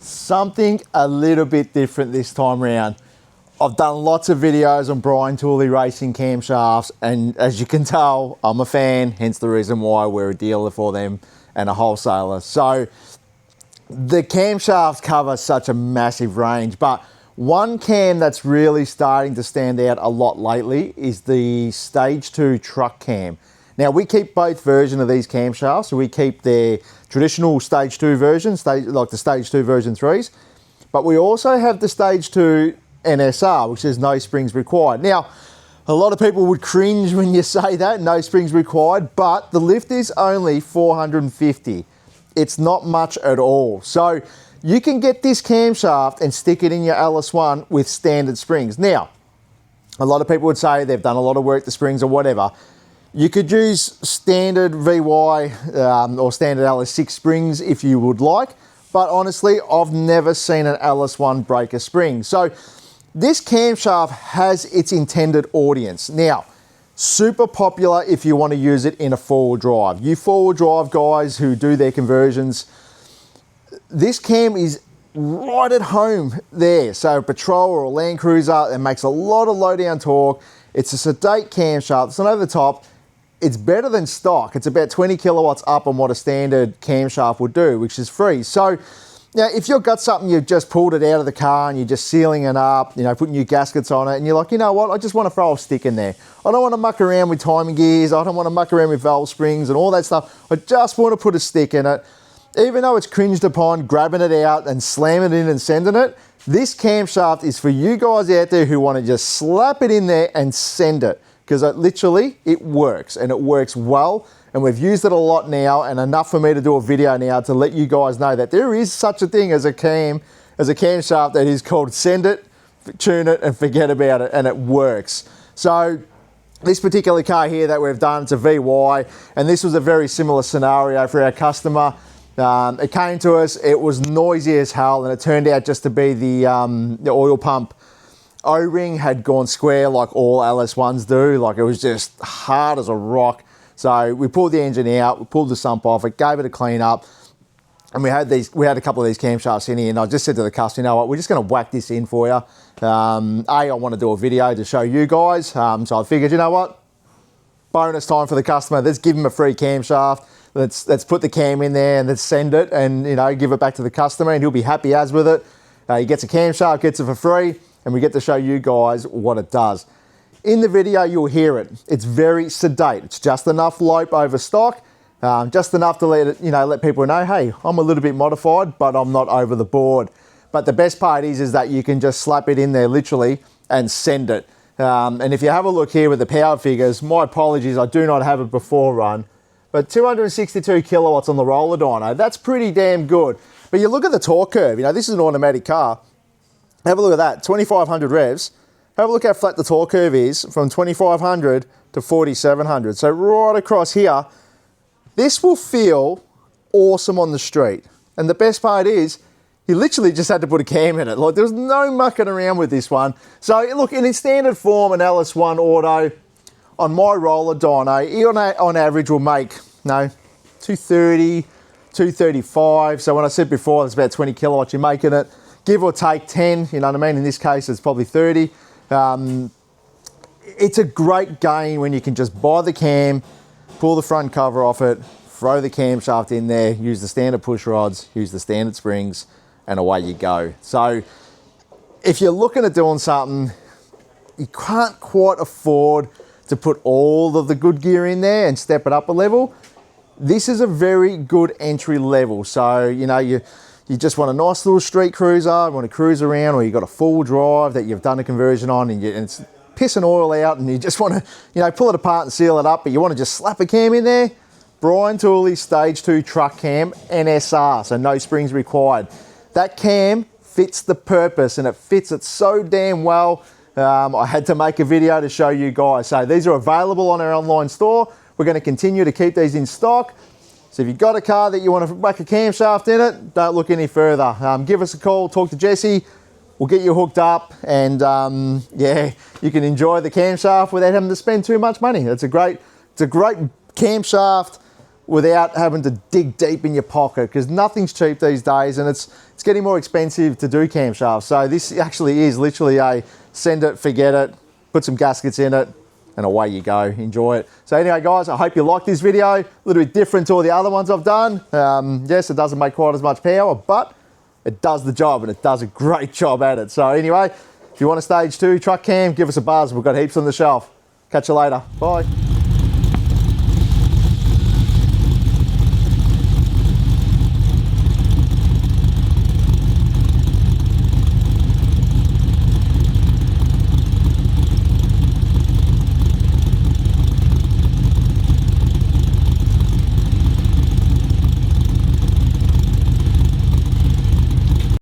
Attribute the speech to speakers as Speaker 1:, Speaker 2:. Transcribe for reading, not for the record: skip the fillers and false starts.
Speaker 1: Something a little bit different this time around. I've done lots of videos on Brian Tooley Racing camshafts, and as you can tell, I'm a fan, hence the reason why we're a dealer for them and a wholesaler. So the camshafts cover such a massive range, but one cam that's really starting to stand out a lot lately is the Stage 2 Truck Cam. Now, we keep both versions of these camshafts. So we keep their traditional Stage 2 version, like the Stage 2 version 3s, but we also have the Stage 2 NSR, which is no springs required. Now, a lot of people would cringe when you say that, no springs required, but the lift is only 450. It's not much at all. So you can get this camshaft and stick it in your LS1 with standard springs. Now, a lot of people would say they've done a lot of work, the springs or whatever. You could use standard VY or standard LS6 springs if you would like, but honestly, I've never seen an LS1 break a spring. So this camshaft has its intended audience. Now, super popular if you want to use it in a four-wheel drive. You four-wheel drive guys who do their conversions, this cam is right at home there. So a Patrol or a Land Cruiser, it makes a lot of low-down torque. It's a sedate camshaft, it's not over the top. It's better than stock. It's about 20 kilowatts up on what a standard camshaft would do, which is free. So now, if you've got something, you've just pulled it out of the car and you're just sealing it up, you know, putting new gaskets on it, and you're like, you know what, I just want to throw a stick in there. I don't want to muck around with timing gears. I don't want to muck around with valve springs and all that stuff. I just want to put a stick in it. Even though it's cringed upon grabbing it out and slamming it in and sending it, this camshaft is for you guys out there who want to just slap it in there and send it. Because literally, it works, and it works well, and we've used it a lot now, and enough for me to do a video now to let you guys know that there is such a thing as a camshaft that is called send it, tune it, and forget about it, and it works. So this particular car here that we've done, it's a VY, and this was a very similar scenario for our customer. It came to us, it was noisy as hell, and it turned out just to be the oil pump O-ring had gone square like all LS1s do. Like, it was just hard as a rock. So we pulled the engine out, we pulled the sump off, it gave it a clean up, and we had a couple of these camshafts in here, and I just said to the customer, you know what, we're just going to whack this in for you. I want to do a video to show you guys, so I figured, you know what, bonus time for the customer, let's give him a free camshaft. Let's put the cam in there and let's send it and, you know, give it back to the customer, and he'll be happy as with it. He gets a camshaft, gets it for free, and we get to show you guys what it does. In the video, you'll hear it. It's very sedate. It's just enough lope over stock, just enough to let people know, hey, I'm a little bit modified, but I'm not over the board. But the best part is that you can just slap it in there literally and send it. And if you have a look here with the power figures, my apologies, I do not have a before run, but 262 kilowatts on the roller dyno, that's pretty damn good. But you look at the torque curve, you know, this is an automatic car. Have a look at that, 2,500 revs. Have a look how flat the torque curve is from 2,500 to 4,700. So right across here, this will feel awesome on the street. And the best part is, you literally just had to put a cam in it. Like, there's no mucking around with this one. So look, in its standard form, an LS1 auto, on my roller dyno, on average will make, 230, 235. So when I said before, it's about 20 kilowatts you're making it. Give or take 10, you know what I mean? In this case, it's probably 30. It's a great gain when you can just buy the cam, pull the front cover off it, throw the camshaft in there, use the standard push rods, use the standard springs, and away you go. So if you're looking at doing something, you can't quite afford to put all of the good gear in there and step it up a level. This is a very good entry level. So, you know, you just want a nice little street cruiser, you want to cruise around, or you've got a full drive that you've done a conversion on and it's pissing oil out and you just want to, you know, pull it apart and seal it up, but you want to just slap a cam in there. Brian Tooley Stage 2 Truck Cam NSR, so no springs required. That cam fits the purpose and it fits it so damn well. I had to make a video to show you guys. So these are available on our online store. We're going to continue to keep these in stock. So if you've got a car that you want to whack a camshaft in it, don't look any further. Give us a call, talk to Jesse. We'll get you hooked up, and yeah, you can enjoy the camshaft without having to spend too much money. It's a great camshaft. without having to dig deep in your pocket, because nothing's cheap these days, and it's getting more expensive to do camshafts. So this actually is literally a send it, forget it, put some gaskets in it, and away you go. Enjoy it. So anyway, guys, I hope you liked this video. A little bit different to all the other ones I've done. Yes, it doesn't make quite as much power, but it does the job, and it does a great job at it. So anyway, if you want a stage 2 truck cam, give us a buzz. We've got heaps on the shelf. Catch you later. Bye.